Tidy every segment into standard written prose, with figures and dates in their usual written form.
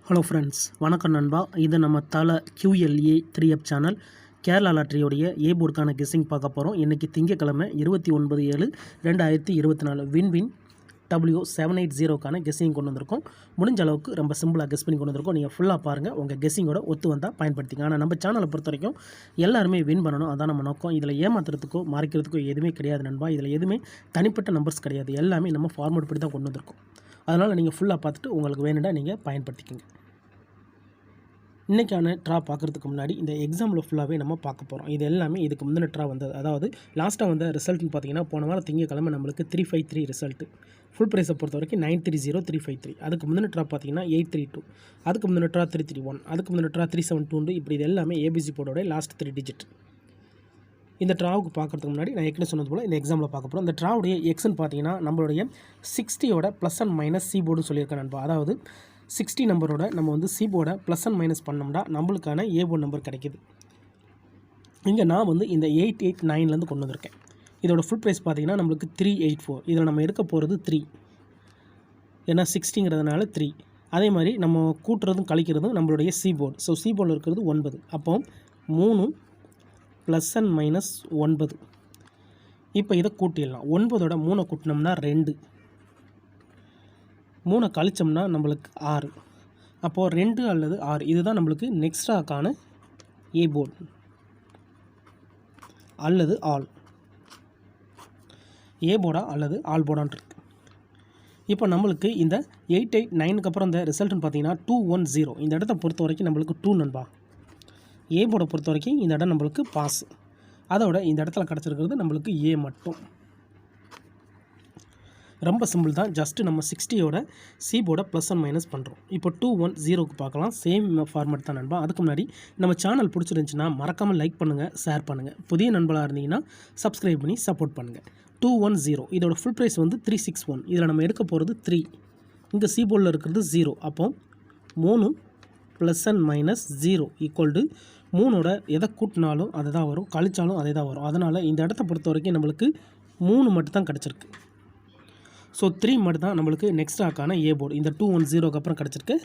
Hello friends, வணக்கம் நண்பா. இது நம்ம தலை QLA 3F சேனல் கேரளா லாட்ரியோடைய போர்டுக்கான கெஸ்ஸிங் பார்க்க போகிறோம். இன்றைக்கி திங்கக்கிழமை 29/7/2024 வின் W780க்கான கெஸ்ஸிங் கொண்டு வந்திருக்கோம். முடிஞ்ச அளவுக்கு ரொம்ப சிம்பிளாக கெஸ் பண்ணி கொண்டு வந்திருக்கோம். நீங்கள் ஃபுல்லாக பாருங்கள், உங்கள் கெஸ்ஸிங்கோட ஒத்து வந்தால் பயன்படுத்திங்க. ஆனால் நம்ம சேனலை பொறுத்த வரைக்கும் எல்லாருமே வின் பண்ணணும், அதான் நம்ம நோக்கம். இதில் ஏமாத்துறதுக்கோ மறைக்கிறதுக்கோ எதுவுமே கிடையாது நண்பா. இதில் எதுவுமே தனிப்பட்ட நம்பர்ஸ் கிடையாது, எல்லாமே நம்ம ஃபார்மேட் படி தான் கொண்டு வந்திருக்கோம். அதனால் நீங்கள் ஃபுல்லாக பார்த்துட்டு உங்களுக்கு வேணும்னா நீங்கள் பயன்படுத்திக்கோங்க. இன்றைக்கான ட்ரா பார்க்குறதுக்கு முன்னாடி இந்த எக்ஸாம்பிள் ஃபுல்லாகவே நம்ம பார்க்க போகிறோம். இது எல்லாமே இதுக்கு முந்தின ட்ரா வந்தது. அதாவது லாஸ்ட்டாக வந்த ரிசல்ட்னு பார்த்தீங்கன்னா, போன வாரம் திங்கக்கிழமை நம்மளுக்கு 353 ரிசல்ட்டு. ஃபுல் ப்ரைஸை பொறுத்த வரைக்கும் 930353. அதுக்கு முந்தின ட்ரா பார்த்தீங்கன்னா 832. அதுக்கு முந்தின ட்ரா 331. அதுக்கு முந்தின ட்ரா 372. இப்படி இது எல்லாமே ABC போர்டோட லாஸ்ட் 3 டிஜிட். இந்த ட்ராவுக்கு பார்க்குறதுக்கு முன்னாடி நான் ஏற்கனவே சொன்னது போல் இந்த எக்ஸாம்பிள் பார்க்க போகிறோம். இந்த ட்ராவுடைய எக்ஸ்ன்னு பார்த்தீங்கன்னா நம்மளுடைய 60யோட ப்ளஸ் அண்ட் மைனஸ் சி போர்டுன்னு சொல்லியிருக்கேன் நண்பா. அதாவது 60 நம்பரோட நம்ம வந்து சி போர்டை ப்ளஸ் அண்ட் மைனஸ் பண்ணோம்னா நம்மளுக்கான போர்டு நம்பர் கிடைக்கிது. இங்கே நான் வந்து இந்த 889லேருந்து கொண்டு வந்திருக்கேன். இதோட ஃபுல் ப்ரைஸ் பார்த்தீங்கன்னா நம்மளுக்கு 384. இதில் நம்ம எடுக்க போகிறது 3, ஏன்னா 60ங்கிறதுனால 3. அதே மாதிரி நம்ம கூட்டுறதும் கழிக்கிறதும் நம்மளுடைய சி போர்டு. ஸோ சி போர்டில் இருக்கிறது 9. அப்போ 3 ப்ளஸ் அண்ட் மைனஸ் 9. இப்போ இதை கூட்டிடலாம். 9ஓட 3 கூட்டினோம்னா 2, 3 கழிச்சோம்னா நம்மளுக்கு 6. அப்போது 2 அல்லது 6 இதுதான் நம்மளுக்கு நெக்ஸ்ட்ராக்கான போர்டு அல்லது ஆல் போர்டா அல்லது ஆல் போர்டான் இருக்கு. இப்போ நம்மளுக்கு இந்த 889க்கு அப்புறம் இந்த ரிசல்ட்னு பார்த்தீங்கன்னா 210. இந்த இடத்த பொறுத்த வரைக்கும் நம்மளுக்கு 2 நண்பா. போர்டை பொறுத்த வரைக்கும் இந்த இடம் நம்மளுக்கு பாஸ். அதோட இந்த இடத்துல கிடச்சிருக்கிறது நம்மளுக்கு மட்டும். ரொம்ப சிம்பிள் தான். ஜஸ்ட்டு நம்ம 60யோட சி போர்டை ப்ளஸ் அண்ட் மைனஸ் பண்ணுறோம். இப்போ 210க்கு பார்க்கலாம். சேம் ஃபார்மேட் தான் நண்பா. அதுக்கு முன்னாடி நம்ம சேனல் பிடிச்சிருந்துச்சின்னா மறக்காமல் லைக் பண்ணுங்கள், ஷேர் பண்ணுங்கள். புதிய நண்பர்களாக இருந்தீங்கன்னா சப்ஸ்கிரைப் பண்ணி சப்போர்ட் பண்ணுங்கள். 210 இதோட ஃபுல் ப்ரைஸ் வந்து 361. இதில் நம்ம எடுக்க போகிறது 3. இங்கே சி போர்டில் இருக்கிறது 0. அப்போ 3 plus and minus 0 equal to 3ஓட எதை கூட்டினாலும் அதை தான் வரும், கழிச்சாலும் அதே தான் வரும். அதனால் இந்த இடத்த பொறுத்த வரைக்கும் நம்மளுக்கு 3 மட்டும் தான் கிடச்சிருக்கு. ஸோ 3 மட்டும் தான் நம்மளுக்கு நெக்ஸ்டாக்கான போர்டு. இந்த 210க்கு அப்புறம் கிடச்சிருக்கு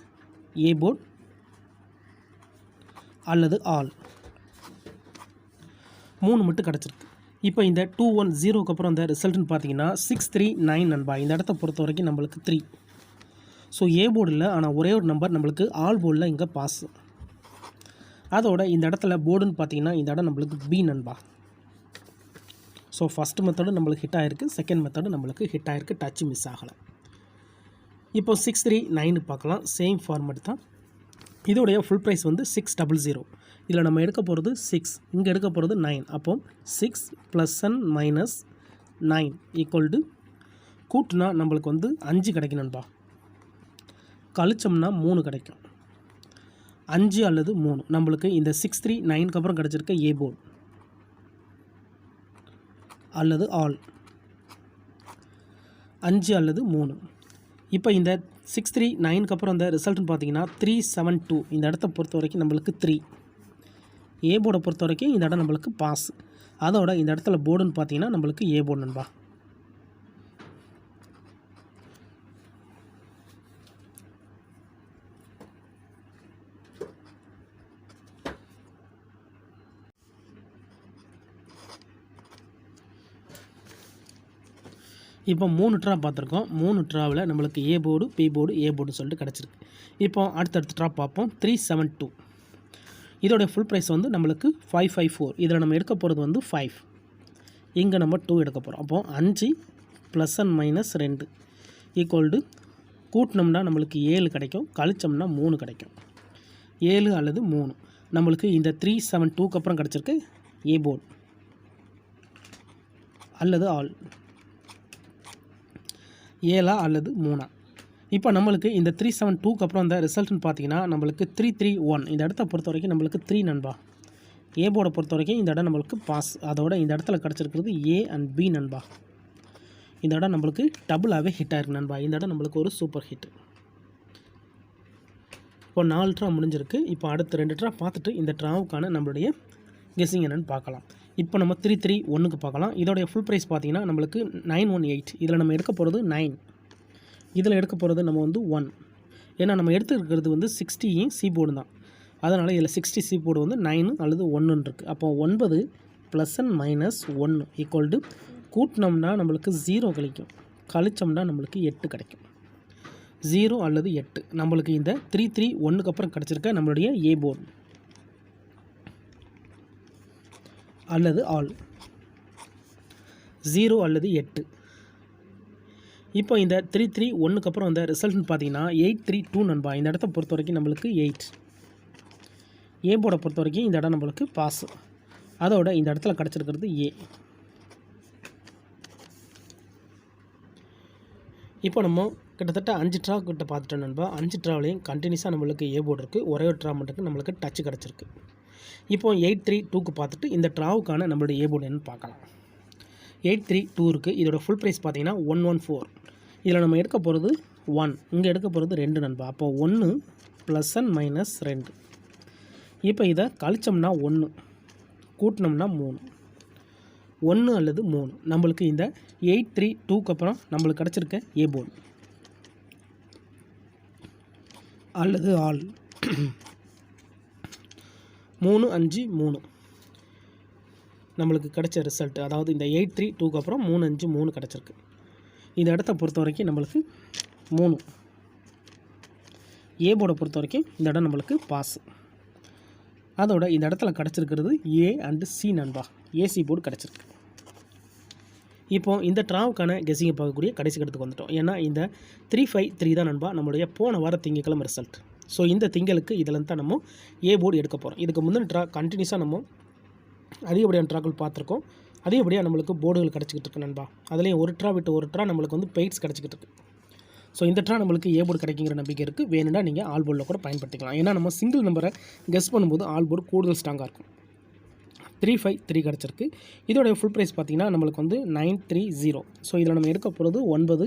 போர்டு அல்லது ஆல் 3 மட்டும் கிடச்சிருக்கு. இப்போ இந்த 210க்கு அப்புறம் இந்த ரிசல்ட்னு பார்த்தீங்கன்னா 639 நண்பா. இந்த இடத்த பொறுத்த வரைக்கும் நம்மளுக்கு 3. ஸோ போர்டு இல்லை, ஆனால் ஒரே ஒரு நம்பர் நம்மளுக்கு ஆல் போர்டில் இங்கே பாஸ். அதோட இந்த இடத்துல போர்டுன்னு பார்த்தீங்கன்னா இந்த இடம் நம்மளுக்கு பி நண்பா. ஸோ ஃபஸ்ட் மெத்தடு நம்மளுக்கு ஹிட் ஆகிருக்கு, செகண்ட் மெத்தடு நம்மளுக்கு ஹிட் ஆகிருக்கு, டச் மிஸ் ஆகலை. இப்போ 639 பார்க்கலாம். சேம் ஃபார்மேட் தான். இதோடைய ஃபுல் ப்ரைஸ் வந்து 600. இதில் நம்ம எடுக்க போகிறது 6, இங்கே எடுக்க போகிறது 9. அப்போ 6 plus and minus 9 equal to கூட்டினா நம்மளுக்கு வந்து 5 கிடைக்கும் நண்பா. கழிச்சோம்னா 3 கிடைக்கும். 5 அல்லது 3 நம்மளுக்கு இந்த 639க்கு அப்புறம் கிடச்சிருக்க போர்டு அல்லது ஆல் 5 அல்லது 3. இப்போ இந்த 639க்கு அப்புறம் இந்த ரிசல்ட்னு பார்த்தீங்கன்னா 372. இந்த இடத்த பொறுத்த வரைக்கும் நம்மளுக்கு 3. போர்டை பொறுத்த வரைக்கும் இந்த இடம் நம்மளுக்கு பாஸ். அதோட இந்த இடத்துல போர்டுன்னு பார்த்தீங்கன்னா நம்மளுக்கு போர்டு நண்பா. இப்போ 3 ட்ரா பார்த்துருக்கோம். 3 ட்ராவில் நம்மளுக்கு போர்டு, பி போர்டு, போர்டுன்னு சொல்லிட்டு கிடச்சிருக்கு. இப்போ அடுத்தடுத்த ட்ரா பார்ப்போம். 372 இதோடைய ஃபுல் ப்ரைஸ் வந்து நம்மளுக்கு 554. இதில் நம்ம எடுக்க போகிறது வந்து 5. இங்கே நம்ம 2 எடுக்க போகிறோம். அப்போது 5 plus and minus 2 equal to கூட்டினோம்னா நம்மளுக்கு 7 கிடைக்கும், கழிச்சோம்னா 3 கிடைக்கும். 7 அல்லது 3 நம்மளுக்கு இந்த 372க்கு அப்புறம் கிடச்சிருக்கு போர்டு அல்லது ஆல் 7 அல்லது 3. இப்போ நம்மளுக்கு இந்த 372க்கு அப்புறம் இந்த ரிசல்ட்னு பார்த்தீங்கன்னா நம்மளுக்கு 331. இந்த இடத்த பொறுத்த வரைக்கும் நம்மளுக்கு 3 நண்பா. போர்டை பொறுத்த வரைக்கும் இந்த இடம் நம்மளுக்கு பாஸ். அதோட இந்த இடத்துல கிடச்சிருக்கிறது அண்ட் பி நண்பா. இந்த இடம் நம்மளுக்கு டபுளாகவே ஹிட் ஆயிருக்கு நண்பா. இந்த இடம் நம்மளுக்கு ஒரு சூப்பர் ஹிட். இப்போ 4 ட்ரா முடிஞ்சிருக்கு. இப்போ அடுத்த 2 ட்ரா பார்த்துட்டு இந்த ட்ராவுக்கான நம்மளுடைய கெஸ்ஸிங் என்னென்னு பார்க்கலாம். இப்போ நம்ம 331க்கு பார்க்கலாம். இதோடைய ஃபுல் ப்ரைஸ் பார்த்தீங்கன்னா நம்மளுக்கு 918. இதில் நம்ம எடுக்க போகிறது 9. இதில் எடுக்க போகிறது நம்ம வந்து 1. ஏன்னா நம்ம எடுத்துருக்கிறது வந்து 60 சி போர்டு தான். அதனால் இதில் 60 சி போர்டு வந்து 9 அல்லது 1 இருக்குது. அப்போ 9 plus and minus 1 equal to கூட்டினோம்னா நம்மளுக்கு 0 கிடைக்கும், கழிச்சோம்னா நம்மளுக்கு 8 கிடைக்கும். 0 அல்லது 8 நம்மளுக்கு இந்த 331க்கு அப்புறம் கிடச்சிருக்க நம்மளுடைய ஏ போர்டு அல்லது ஆல் 0 அல்லது 8. இப்போ இந்த 331க்கு அப்புறம் அந்த ரிசல்ட்னு பார்த்தீங்கன்னா 832 நண்பா. இந்த இடத்த பொறுத்த வரைக்கும் நம்மளுக்கு 8. ஏ போர்டை பொறுத்த வரைக்கும் இந்த இடம் நம்மளுக்கு பாஸ். அதோட இந்த இடத்துல கிடச்சிருக்கிறது ஏ. இப்போ நம்ம கிட்டத்தட்ட 5 ட்ரா கிட்ட பார்த்துட்டோம் நண்பா. 5 ட்ராவிலையும் கண்டினியூஸாக நம்மளுக்கு ஏ போர்டு இருக்குது. ஒரே ஒரு ட்ரா மட்டும் நம்மளுக்கு டச் கிடச்சிருக்கு. இப்போ 832க்கு பார்த்துட்டு இந்த ட்ராவுக்கான நம்மளுடைய ஏ போர்டு என்னன்னு பார்க்கலாம். 832 இருக்குது. இதோட ஃபுல் ப்ரைஸ் பார்த்தீங்கன்னா 114. இதில் நம்ம எடுக்க போகிறது 1, இங்கே எடுக்க போகிறது 2 நண்பா. அப்போ 1 ப்ளஸ் அண்ட் மைனஸ் 2. இப்போ இதை கழிச்சோம்னா 1, கூட்டினோம்னா 3. 1 அல்லது 3 நம்மளுக்கு இந்த 832க்கு அப்புறம் நம்மளுக்கு கிடச்சிருக்க ஏ போர்டு அல்லது ஆல் 3 5 3 நம்மளுக்கு கிடைச்ச ரிசல்ட். அதாவது இந்த 832க்கு அப்புறம் 3 5 3 கிடச்சிருக்கு. இந்த இடத்த பொறுத்த வரைக்கும் நம்மளுக்கு 3. ஏ போர்டை பொறுத்த வரைக்கும் இந்த இடம் நம்மளுக்கு பாஸ். அதோட இந்த இடத்துல கிடச்சிருக்கிறது ஏ அண்டு சி நண்பா. ஏசி போர்டு கிடச்சிருக்கு. இப்போது இந்த ட்ராவுக்கான கெஸிங்கை பார்க்கக்கூடிய கடைசி இடத்துக்கு வந்துட்டோம். ஏன்னா இந்த 353 தான் நண்பா நம்மளுடைய போன வார திங்கக்கிழமை ரிசல்ட். ஸோ இந்த திங்களுக்கு இதில் தான் நம்ம ஏ போர்டு எடுக்க போகிறோம். இதுக்கு முந்தின ட்ரா கண்டினியூஸாக நம்ம அதிகப்படியான ட்ராக்கள் பார்த்துருக்கோம். அதிகப்படியாக நம்மளுக்கு போர்டுகள் கிடச்சிக்கிட்டு இருக்கு நண்பா. அதுலேயும் ஒரு ட்ரா விட்டு ஒரு ட்ரா நம்மளுக்கு வந்து பெய்ட்ஸ் கிடச்சிக்கிட்டு இருக்குது. ஸோ இந்த ட்ரா நம்மளுக்கு ஏ போர்டு கிடைக்குங்கிற நம்பிக்கை இருக்குது. வேணும்னா நீங்கள் ஆல் போர்டில் கூட பயன்படுத்திக்கலாம். ஏன்னா நம்ம சிங்கிள் நம்பரை கெஸ் பண்ணும்போது ஆல் போர்டு கூடுதல் ஸ்ட்ராங்காக இருக்கும். 353 கிடச்சிருக்கு. இதோடைய ஃபுல் ப்ரைஸ் பார்த்திங்கன்னா நம்மளுக்கு வந்து 930. ஸோ இதில் நம்ம எடுக்க போகிறது 9,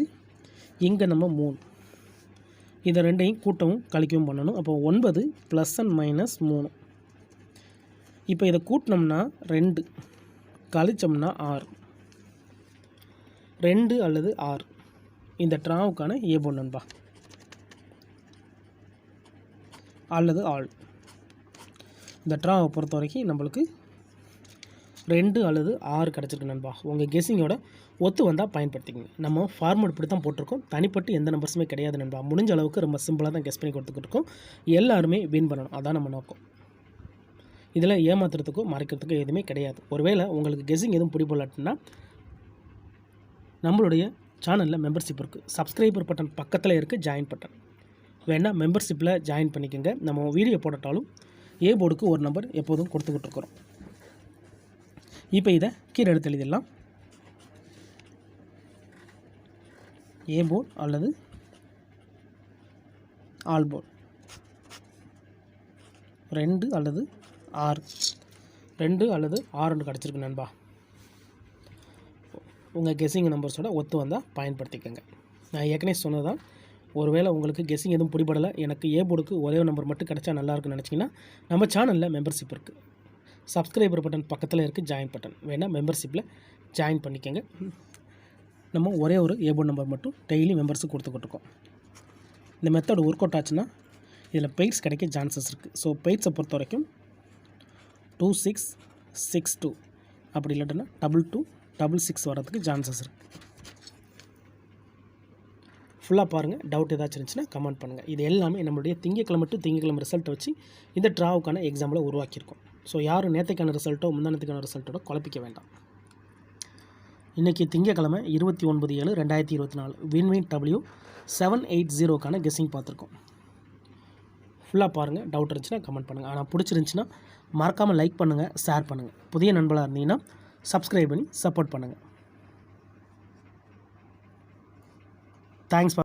இங்கே நம்ம 3. இதை ரெண்டையும் கூட்டவும் கழிக்கவும் பண்ணணும். அப்போ 9 ப்ளஸ் அண்ட் மைனஸ் 3. இப்போ இதை கூட்டினோம்னா 2, கழிச்சோம்னா 6. 2 அல்லது 6 இந்த ட்ராவுக்கான ஏ போர்டு நண்பா அல்லது ஆல். இந்த ட்ராவை பொறுத்த வரைக்கும் நம்மளுக்கு 2 அல்லது 6 கிடச்சிருக்கு நண்பா. உங்கள் கெஸ்ஸிங்கோட ஒத்து வந்தால் பயன்படுத்திக்கங்க. நம்ம ஃபார்மேட் இப்படி தான் போட்டிருக்கோம். தனிப்பட்டு எந்த நம்பர்ஸுமே கிடையாது நண்பா. முடிஞ்ச அளவுக்கு ரொம்ப சிம்பிளாக தான் கெஸ் பண்ணி கொடுத்துக்கிட்டு இருக்கோம். எல்லாருமே வின் பண்ணணும், அதான் நம்ம நோக்கம். இதில் ஏமாத்துறதுக்கோ மறைக்கிறதுக்கோ எதுவுமே கிடையாது. ஒருவேளை உங்களுக்கு கெஸ்ஸிங் எதுவும் பிடிப்படலாட்டினா நம்மளுடைய சேனலில் மெம்பர்ஷிப் இருக்குது. சப்ஸ்கிரைபர் பட்டன் பக்கத்தில் இருக்குது ஜாயின் பட்டன். வேணால் மெம்பர்ஷிப்பில் ஜாயின் பண்ணிக்கோங்க. நம்ம வீடியோ போடட்டாலும் ஏ போர்டுக்கு ஒரு நம்பர் எப்போதும் கொடுத்துக்கிட்டு இருக்கிறோம். இப்போ இதை கீழே எடுத்து எழுதிடலாம். ஏ போர்டு அல்லது ஆல் போர்டு 2 அல்லது 6. 2 அல்லது 6 கிடச்சிருக்கு நண்பா. உங்கள் கெஸ்ஸிங் நம்பர்ஸோட ஒத்து வந்தால் பயன்படுத்திக்கோங்க. நான் ஏற்கனவே சொன்னதான், ஒருவேளை உங்களுக்கு கெஸ்ஸிங் எதுவும் பிடிபடலை, எனக்கு ஏ போர்டுக்கு ஒரே ஒரு நம்பர் மட்டும் கிடச்சா நல்லாயிருக்குன்னு நினச்சிங்கன்னா நம்ம சேனலில் மெம்பர்ஷிப் இருக்குது. சப்ஸ்கிரைபர் பட்டன் பக்கத்தில் இருக்குது ஜாயின் பட்டன். வேணால் மெம்பர்ஷிப்பில் ஜாயின் பண்ணிக்கோங்க. நம்ம ஒரே ஒரு ஏ போர்டு நம்பர் மட்டும் டெய்லி மெம்பர்ஸுக்கு கொடுத்துக்கிட்டுருக்கோம். இந்த மெத்தட் ஒர்க் அவுட் ஆச்சுன்னா இதில் பெய்ட்ஸ் கிடைக்க சான்சஸ் இருக்குது. ஸோ பெய்ட்ஸை பொறுத்த வரைக்கும் 2662 அப்படி இல்லாட்டினா 2266 வரதுக்கு சான்சஸ் இருக்குது. ஃபுல்லாக பாருங்கள். டவுட் ஏதாச்சும் இருந்துச்சுன்னா கமெண்ட் பண்ணுங்கள். இது எல்லாமே நம்மளுடைய திங்கக்கிழமை டு திங்கக்கிழமை ரிசல்ட்டை வச்சு இந்த ட்ராவுக்கான எக்ஸாம்பிள் உருவாக்கியிருக்கோம். ஸோ யாரும் நேற்றுக்கான ரிசல்ட்டோ முந்தானத்துக்கான ரிசல்ட்டோட குழப்பிக்க வேண்டாம். இன்றைக்கி திங்கக்கிழமை 29/7/2024 வின்வின் W780க்கான கெஸ்ஸிங் பார்த்துருக்கோம். ஃபுல்லாக பாருங்கள். டவுட் இருந்துச்சுன்னா கமெண்ட் பண்ணுங்கள். ஆனால் பிடிச்சிருந்துச்சின்னா மறக்காமல் லைக் பண்ணுங்கள், ஷேர் பண்ணுங்கள். புதிய நண்பர்களாக இருந்தீங்கன்னா சப்ஸ்கிரைப் பண்ணி சப்போர்ட் பண்ணுங்கள். தேங்க்ஸ்.